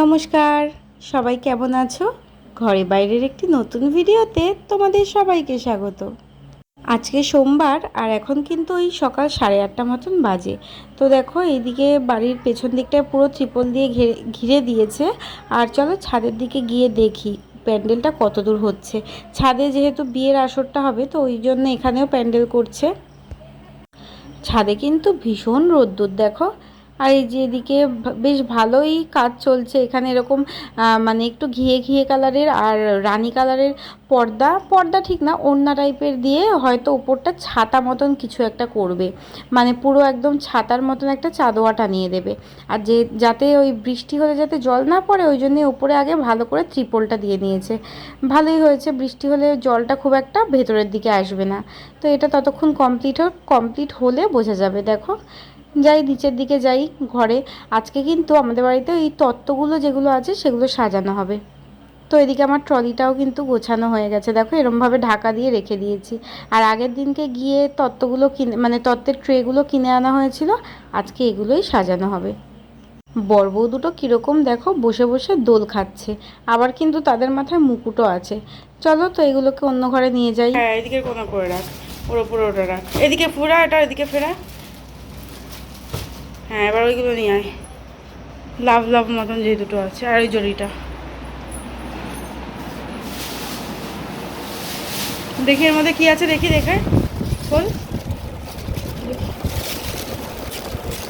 নমস্কার, সবাই কেমন আছো? ঘরে বাইরের একটি নতুন ভিডিওতে তোমাদের সবাইকে স্বাগত। আজকে সোমবার আর এখন কিন্তু ওই সকাল 8:30 মতন বাজে। তো দেখো এইদিকে বাড়ির পেছন দিকটায় পুরো ত্রিপল দিয়ে ঘিরে দিয়েছে। আর চলো ছাদের দিকে গিয়ে দেখি প্যান্ডেলটা কত দূর হচ্ছে। ছাদে যেহেতু বিয়ের আসরটা হবে তো ওই জন্য এখানেও প্যান্ডেল করছে। ছাদে কিন্তু ভীষণ রোদ্দুর দেখো। আর এই যে এদিকে বেশ ভালোই কাজ চলছে এখানে, এরকম মানে একটু ঘিয়ে ঘিয়ে কালারের আর রানী কালারের পর্দা পর্দা ঠিক না, ওড়না টাইপের দিয়ে হয়তো ওপরটা ছাতা মতন কিছু একটা করবে, মানে পুরো একদম ছাতার মতন একটা চাদোয়া টানিয়ে দেবে। আর যে যাতে ওই বৃষ্টি হলে যাতে জল না পড়ে ওই জন্যে ওপরে আগে ভালো করে ত্রিপলটা দিয়ে নিয়েছে। ভালোই হয়েছে, বৃষ্টি হলে জলটা খুব একটা ভেতরের দিকে আসবে না। তো এটা ততক্ষণ কমপ্লিট হলে বোঝা যাবে। দেখো যাই নিচের দিকে যাই ঘরে। আজকে কিন্তু আমাদের বাড়িতে এই তত্ত্বগুলো যেগুলো আছে সেগুলো সাজানো হবে। তো এদিকে আমার ট্রলিটাও কিন্তু গোছানো হয়ে গেছে, দেখো এরমভাবে ঢাকা দিয়ে রেখে দিয়েছি। আর আগের দিনকে গিয়ে তত্ত্বগুলো কিনে মানে তত্ত্বের ট্রেগুলো কিনে আনা হয়েছিল, আজকে এগুলোই সাজানো হবে। বর বউ দুটো কীরকম দেখো বসে বসে দোল খাচ্ছে, আবার কিন্তু তাদের মাথায় মুকুটও আছে। চলো তো এগুলোকে অন্য ঘরে নিয়ে যাই। হ্যাঁ এদিকে কোনো করে রাখ, ওর ওপরে ওটা রাখ, এদিকে ফেরা, এটা এদিকে ফেরা। হ্যাঁ এবার ওইগুলো নিয়ে আয়, লাভ লাভ মতন যে দুটো আছে, আর ওই জড়িটা দেখি এর মধ্যে কি আছে, দেখি দেখে খোল।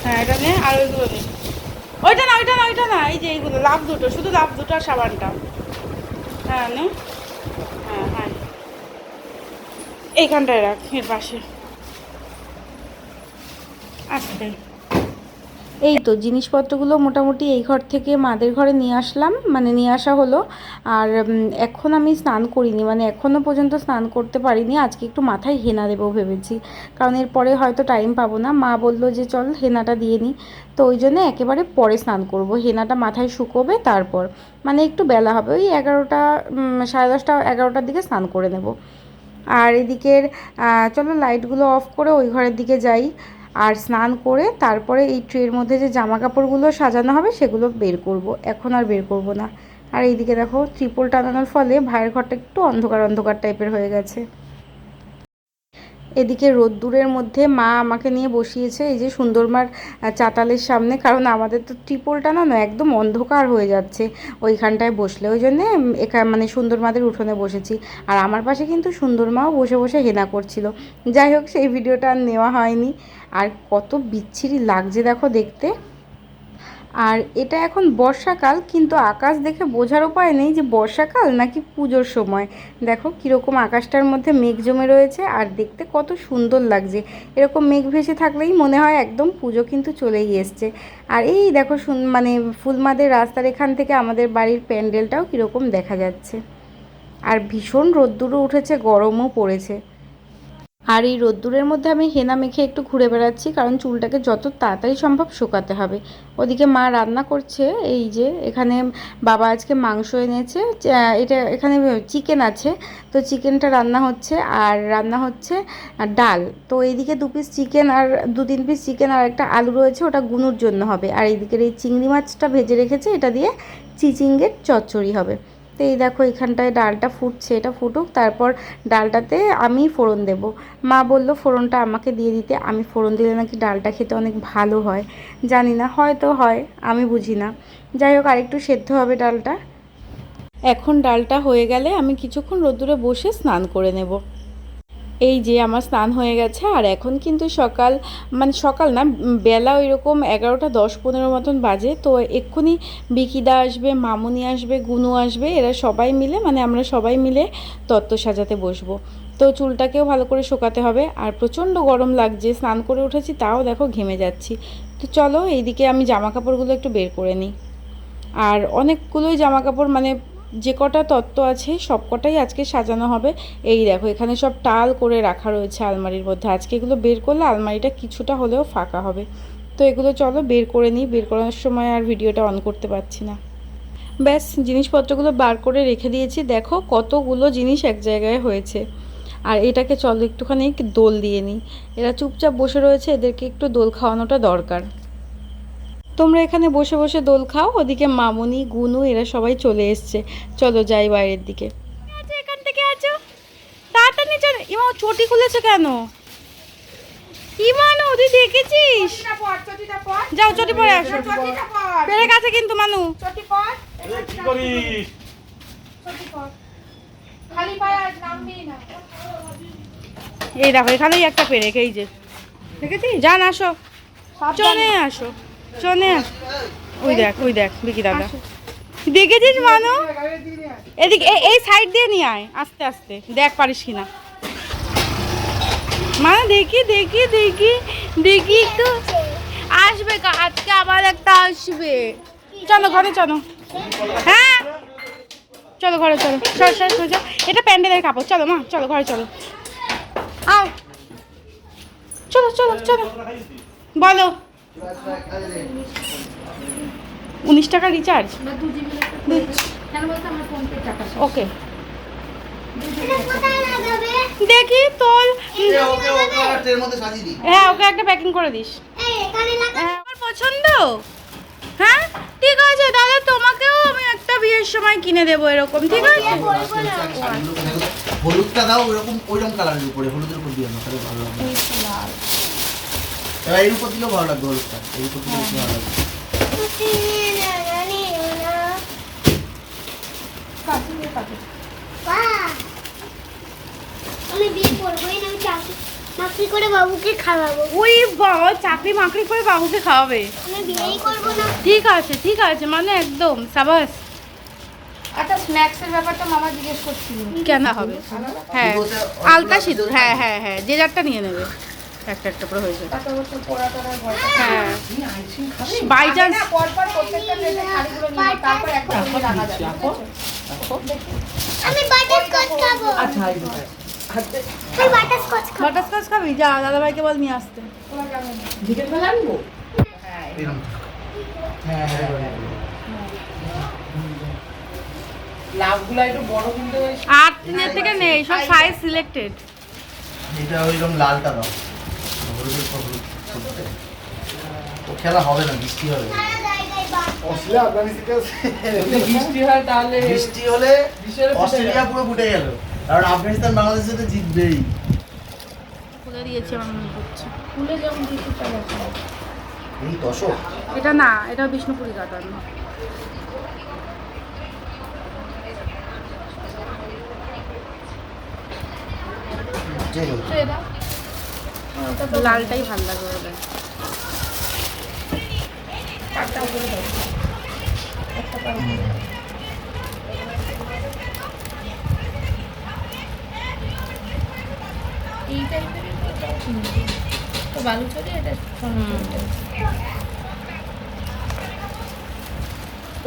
হ্যাঁ এটা নে, আর ওইগুলো নে। ওইটা না ওইটা না ওইটা না, এই যে এইগুলো লাভ দুটো, শুধু লাভ দুটো আর সাবানটা। হ্যাঁ নে, হ্যাঁ হ্যাঁ এইখানটায় রাখ, এর পাশে আসতে। এই তো জিনিসপত্রগুলো মোটামুটি এই ঘর থেকে মাদের ঘরে নিয়ে আসলাম, মানে নিয়ে আসা হলো। আর এখন আমি স্নান করিনি, মানে এখনও পর্যন্ত স্নান করতে পারিনি। আজকে একটু মাথায় হেনা দেবো ভেবেছি, কারণ এরপরে হয়তো টাইম পাবো না। মা বললো যে চল হেনাটা দিয়ে নিই, তো ওই জন্য একেবারে পরে স্নান করব। হেনাটা মাথায় শুকোবে তারপর, মানে একটু বেলা হবে, ওই 11টা 10:30 11টার দিকে স্নান করে নেব। আর এদিকের চলো লাইটগুলো অফ করে ওই ঘরের দিকে যাই। আর স্নান করে তারপরে এই ট্রের মধ্যে যে জামা কাপড়গুলো সাজানো হবে সেগুলো বের করব, এখন আর বের করব না। আর এইদিকে দেখো ত্রিপল টানানোর ফলে ভাইয়ের ঘরটা একটু অন্ধকার অন্ধকার টাইপের হয়ে গেছে। এদিকে রোদ্দুরের মধ্যে মা আমাকে নিয়ে বসিয়েছে এই যে সুন্দরমার চাতালের সামনে, কারণ আমাদের তো ত্রিপল টানানো একদম অন্ধকার হয়ে যাচ্ছে ওইখানটায় বসলে, ওই জন্যে এখানে মানে সুন্দরমাদের উঠোনে বসেছি। আর আমার পাশে কিন্তু সুন্দরমাও বসে বসে হেনা করছিল। যাই হোক সেই ভিডিওটা আর নেওয়া হয়নি। আর কত বিচ্ছিরি লাগছে দেখো দেখতে। আর এটা এখন বর্ষাকাল, কিন্তু আকাশ দেখে বোঝার উপায় নেই যে বর্ষাকাল নাকি পুজোর সময়। দেখো কীরকম আকাশটার মধ্যে মেঘ জমে রয়েছে আর দেখতে কত সুন্দর লাগছে। এরকম মেঘ ভেসে থাকলেই মনে হয় একদম পুজো কিন্তু চলেই এসছে। আর এই দেখো মানে ফুলমাদের রাস্তার এখান থেকে আমাদের বাড়ির প্যান্ডেলটাও কীরকম দেখা যাচ্ছে। আর ভীষণ রোদ্দুরও উঠেছে, গরমও পড়েছে। আর এই রোদ্দুরের মধ্যে আমি হেনা মেখে একটু ঘুরে বেড়াচ্ছি, কারণ চুলটাকে যত তাড়াতাড়ি সম্ভব শুকাতে হবে। ওদিকে মা রান্না করছে, এই যে এখানে বাবা আজকে মাংস এনেছে, এটা এখানে চিকেন আছে, তো চিকেনটা রান্না হচ্ছে। আর রান্না হচ্ছে ডাল। তো এইদিকে 2 পিস চিকেন আর 2-3 পিস চিকেন আর একটা আলু রয়েছে, ওটা গুনুর জন্য হবে। আর এইদিকের এই চিংড়ি মাছটা ভেজে রেখেছে, এটা দিয়ে চিচিঙ্গের চচ্চড়ি হবে। তো এই দেখো এখানটায় ডালটা ফুটছে, এটা ফুটুক, তারপর ডালটাতে আমি ফোড়ন দেব। মা বলল ফোড়নটা আমাকে দিয়ে দিতে, আমি ফোড়ন দিলে নাকি ডালটা খেতে অনেক ভালো হয়। জানি না, হয়তো হয়, আমি বুঝি না। যাই হোক আরেকটু সেদ্ধ হবে ডালটা। এখন ডালটা হয়ে গেলে আমি কিছুক্ষণ রোদ্দুরে বসে স্নান করে নেব। এই যে আমার স্নান হয়ে গেছে। আর এখন কিন্তু সকাল, মানে সকাল না, বেলা ওই রকম 11টা 10-15 মতন বাজে। তো এক্ষুনি বিকিদা আসবে, মামুনি আসবে, গুনু আসবে, এরা সবাই মিলে মানে আমরা সবাই মিলে তত্ত্ব সাজাতে বসবো। তো চুলটাকেও ভালো করে শোকাতে হবে। আর প্রচণ্ড গরম লাগছে, স্নান করে উঠেছি তাও দেখো ঘেমে যাচ্ছি। তো চলো এইদিকে আমি জামা কাপড়গুলো একটু বের করে নিই। আর অনেকগুলোই জামা কাপড়, মানে যে কটা তত্ত্ব আছে সব কটাই আজকে সাজানো হবে। এই দেখো এখানে সব টাল করে রাখা রয়েছে আলমারির মধ্যে, আজকে এগুলো বের করলে আলমারিটা কিছুটা হলেও ফাঁকা হবে। তো এগুলো চলো বের করে নিই, বের করার সময় আর ভিডিওটা অন করতে পারছি না। ব্যাস জিনিসপত্রগুলো বার করে রেখে দিয়েছি, দেখো কতগুলো জিনিস এক জায়গায় হয়েছে। আর এটাকে চলো একটুখানি দোল দিয়ে নিই। এরা চুপচাপ বসে রয়েছে, এদেরকে একটু দোল খাওয়ানোটা দরকার। তোমরা এখানে বসে বসে দোল খাও, ওদিকে মামুনি গুনু এরা সবাই চলে এসছে। চলো যাই বাইরের দিকে। আচ্ছা এখান থেকে আছো, তাড়াতাড়ি চলো। ইমা চটি খুলেছে কেন? ইমানু তুই দেখেছিস? যাও চটি পরে আসো, পেরে গেছে কিন্তু মানু। এই দেখো এখানেই একটা পেরেক, এই যে দেখেছিস? যান আসো, চলে আসো, চলে আসো। ওই দেখ বিকি দাদা, দেখেছিস মানু? এদিকে এই সাইড দিয়ে নিয়ে আয় আস্তে আস্তে, দেখ পারিস কিনা। মানে দেখি দেখি দেখি দেখি একটু আসবে, আজকে আবার একটা আসবে। চলো ঘরে চলো, হ্যাঁ চলো ঘরে চলো, চলো এটা প্যান্ডেলের কাপড়। চলো মা চলো ঘরে চলো, আয় চলো চলো চলো। বলো 19 টাকা রিচার্জ, ওকে দেখি তোর। হ্যাঁ ওকে একটা প্যাকিং করে দিস। আমার পছন্দ, হ্যাঁ ঠিক আছে তাহলে তোমাকেও আমি একটা বিয়ের সময় কিনে দেবো এরকম, ঠিক আছে? হলুদটা দাও ওইরকম কালারের উপরে, হলুদের উপর দিও না, তাহলে ভালো লাগবে। এবার এর উপর দিলেও ভালো লাগবে, হলুদটা এর উপর দিলেও ভালো লাগবে। আমি বিয়ে করবোই না, আমি চাকরি করে বাবুকে খাওয়াবো। ওই বাবা চাকরি মাকরি করে বাবুকে খাওয়াবে? আমি বিয়েই করবো না। ঠিক আছে মানে একদম সাবাস। আচ্ছা স্ন্যাক্সের ব্যাপারটা মামা জিজ্ঞেস করছিল, কেন হবে? হ্যাঁ আলতা সিঁদুর, হ্যাঁ হ্যাঁ হ্যাঁ যে যারটা নিয়ে নেবে, একটা একটা করে হয়ে যাবে। হ্যাঁ বাই চান্স পরপর প্রত্যেকটা প্লেটে শাড়িগুলো নিয়ে তারপর একটা করে রাখা যাবে। আমি বাটারস্কচ খাবো। আচ্ছা আমি বাটারস্কচ খাবো। বাটারস্কচ খাবি? যা দাদাভাইকে বল নিয়ে আসতে। জিজ্ঞেস করে আনবো। এরকম হ্যাঁ হ্যাঁ লাভগুলো একটু বড় কিন্তু ওই 8 দিনের থেকে নেই, সব সাইজ সিলেক্টেড। এটা ওইরকম লালটা দাও, হলুদের উপর হলুদ করতে। ও খেলা হবে না, বৃষ্টি হবে। সারা জায়গায় বাট। যদি বৃষ্টি হয় তাহলে বৃষ্টি হলে অস্ট্রেলিয়া পুরো ফুটে গেল, কারণ আফগানিস্তান বাংলাদেশ তো জিতবেই। খুলে দিয়েছি আমার মনে করছে। ফুলে যেমন কিছুটা গেছে। এই দশক এটা না, এটা বিষ্ণুপুরি কাটানো। লালটাই ভাল লাগে বলে। এই টাইপের তো বালুচরি, এটা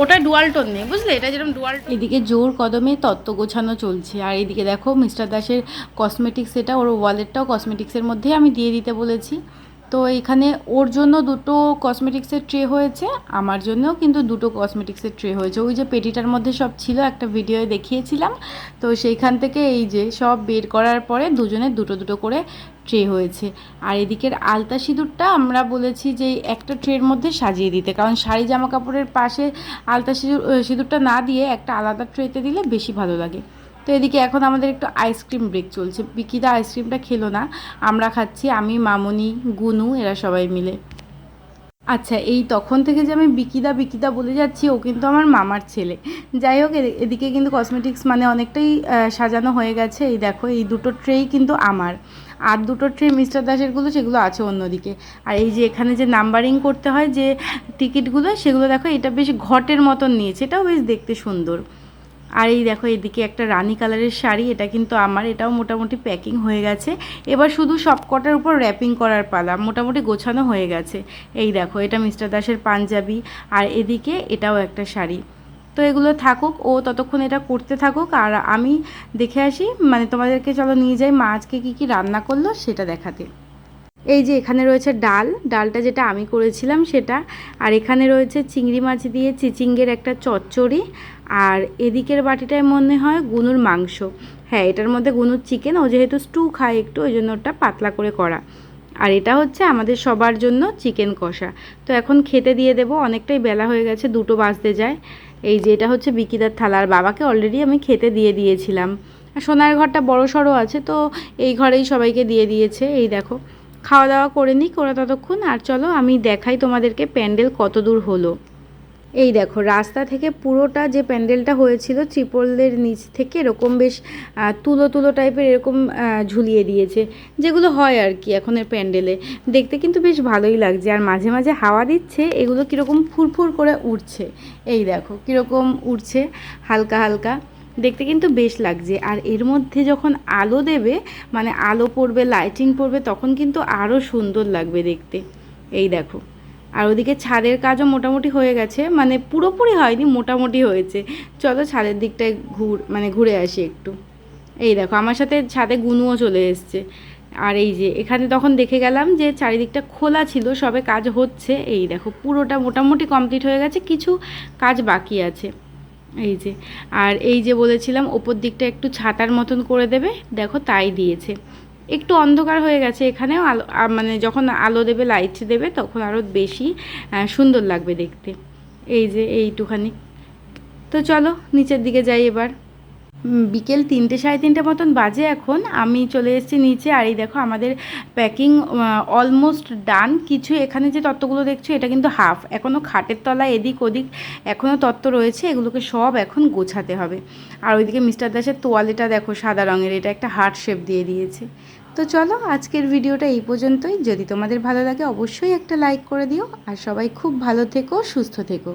ওটা ডুয়াল টোন নেই বুঝলে, এটা যেরকম ডুয়াল। এদিকে জোর কদমে তত্ত্ব গোছানো চলছে, আর এদিকে দেখো মিস্টার দাসের কসমেটিক্স, এটা ওর ওয়ালেটটাও কসমেটিক্সের মধ্যেই আমি দিয়ে দিতে বলেছি। তো এখানে ওর জন্য 2টো কসমেটিক্সের ট্রে হয়েছে, আমার জন্যও কিন্তু 2টো কসমেটিক্সের ট্রে হয়েছে। ওই যে পেটিটার মধ্যে সব ছিল, একটা ভিডিওয়ে দেখিয়েছিলাম, তো সেইখান থেকে এই যে সব বের করার পরে দুজনের 2টো করে ট্রে হয়েছে। আর এদিকের আলতা সিঁদুরটা আমরা বলেছি যে একটা ট্রের মধ্যে সাজিয়ে দিতে, কারণ শাড়ি জামা কাপড়ের পাশে আলতা সিঁদুরটা না দিয়ে একটা আলাদা ট্রেতে দিলে বেশি ভালো লাগে। তো এদিকে এখন আমাদের একটু আইসক্রিম ব্রেক চলছে। বিকিদা আইসক্রিমটা খেলো না, আমরা খাচ্ছি, আমি মামনি গুনু এরা সবাই মিলে। আচ্ছা এই তখন থেকে যে আমি বিকিদা বলে যাচ্ছি, ও কিন্তু আমার মামার ছেলে। যাই হোক এদিকে কিন্তু কসমেটিক্স মানে অনেকটাই সাজানো হয়ে গেছে। এই দেখো এই 2টো ট্রেই কিন্তু আমার, আর 2টো ট্রে মিস্টার দাসেরগুলো সেগুলো আছে অন্যদিকে। আর এই যে এখানে যে নাম্বারিং করতে হয় যে টিকিটগুলো, সেগুলো দেখো এটা বেশ ঘটের মতন নিয়েছে, এটাও বেশ দেখতে সুন্দর। আর এই দেখো এদিকে একটা রানী কালারের শাড়ি, এটা কিন্তু আমার, এটাও মোটামুটি প্যাকিং হয়ে গেছে। এবার শুধু সব কটার উপর র্যাপিং করার পালা, মোটামুটি গোছানো হয়ে গেছে। এই দেখো এটা মিস্টার দাসের পাঞ্জাবি, আর এদিকে এটাও একটা শাড়ি। তো এগুলো থাকুক, ও ততক্ষণ এটা করতে থাকুক, আর আমি দেখে আসি, মানে তোমাদেরকে চলো নিয়ে যাই মা আজকে কী রান্না করলো সেটা দেখাতে। এই যে এখানে রয়েছে ডালটা যেটা আমি করেছিলাম সেটা, আর এখানে রয়েছে চিংড়ি মাছ দিয়ে চিচিঙ্গের একটা চচ্চড়ি, আর এদিকের বাটিটায় মনে হয় গুনুর মাংস। হ্যাঁ এটার মধ্যে গুনুর চিকেন, ও যেহেতু স্টু খায় একটু, ওই জন্য ওটা পাতলা করে করা। আর এটা হচ্ছে আমাদের সবার জন্য চিকেন কষা। তো এখন খেতে দিয়ে দেব, অনেকটাই বেলা হয়ে গেছে, 2টো বাজতে যায়। এই যে এটা হচ্ছে বিকিদার থালা, আর বাবাকে অলরেডি আমি খেতে দিয়ে দিয়েছিলাম। আর সোনার ঘরটা বড় সড়ো আছে, তো এই ঘরেই সবাইকে দিয়ে দিয়েছে। এই দেখো খাওয়া দাওয়া করে নিই ওরা ততক্ষণ। আর চলো আমি দেখাই তোমাদেরকে প্যান্ডেল কত দূর হলো। এই দেখো রাস্তা থেকে পুরোটা যে প্যান্ডেলটা হয়েছিল ত্রিপলের নিচ থেকে এরকম বেশ তুলো তুলো টাইপের এরকম ঝুলিয়ে দিয়েছে, যেগুলো হয় আর কি এখনের প্যান্ডেলে। দেখতে কিন্তু বেশ ভালোই লাগছে, আর মাঝে মাঝে হাওয়া দিচ্ছে, এগুলো কীরকম ফুরফুর করে উঠছে। এই দেখো কীরকম উঠছে হালকা হালকা, দেখতে কিন্তু বেশ লাগছে। আর এর মধ্যে যখন আলো দেবে, মানে আলো পড়বে, লাইটিং পড়বে, তখন কিন্তু আরও সুন্দর লাগবে দেখতে। এই দেখো, আর ওদিকে ছাদের কাজও মোটামুটি হয়ে গেছে, মানে পুরোপুরি হয়নি, মোটামুটি হয়েছে। চলো ছাদের দিকটায় ঘুরে আসি একটু। এই দেখো আমার সাথে ছাদে গুনুও চলে এসছে। আর এই যে এখানে তখন দেখে গেলাম যে চারিদিকটা খোলা ছিল, সবে কাজ হচ্ছে। এই দেখো পুরোটা মোটামুটি কমপ্লিট হয়ে গেছে, কিছু কাজ বাকি আছে। এই যে, আর এই যে বলেছিলাম ওপর দিকটা একটু ছাতার মতন করে দেবে, দেখো তাই দিয়েছে। একটু অন্ধকার হয়ে গেছে এখানেও, আলো মানে যখন আলো দেবে, লাইট দেবে, তখন আরও বেশি সুন্দর লাগবে দেখতে। এই যে এইটুখানি। তো চলো নিচের দিকে যাই এবার। বিকেল 3টে 3:30 মতন বাজে এখন। আমি চলে এসেছি নিচে, আর এই দেখো আমাদের প্যাকিং অলমোস্ট ডান। কিছু এখানে যে তত্ত্বগুলো দেখছো এটা কিন্তু হাফ, এখনও খাটের তলায় এদিক ওদিক এখনও তত্ত্ব রয়েছে, এগুলোকে সব এখন গোছাতে হবে। আর ওইদিকে মিস্টার দাসের তোয়ালেটা দেখো সাদা রঙের, এটা একটা হার্ট শেপ দিয়ে দিয়েছে। তো চলো আজকের ভিডিওটা এই পর্যন্তই। যদি তোমাদের ভালো লাগে অবশ্যই একটা লাইক করে দিও, আর সবাই খুব ভালো থেকো, সুস্থ থেকো।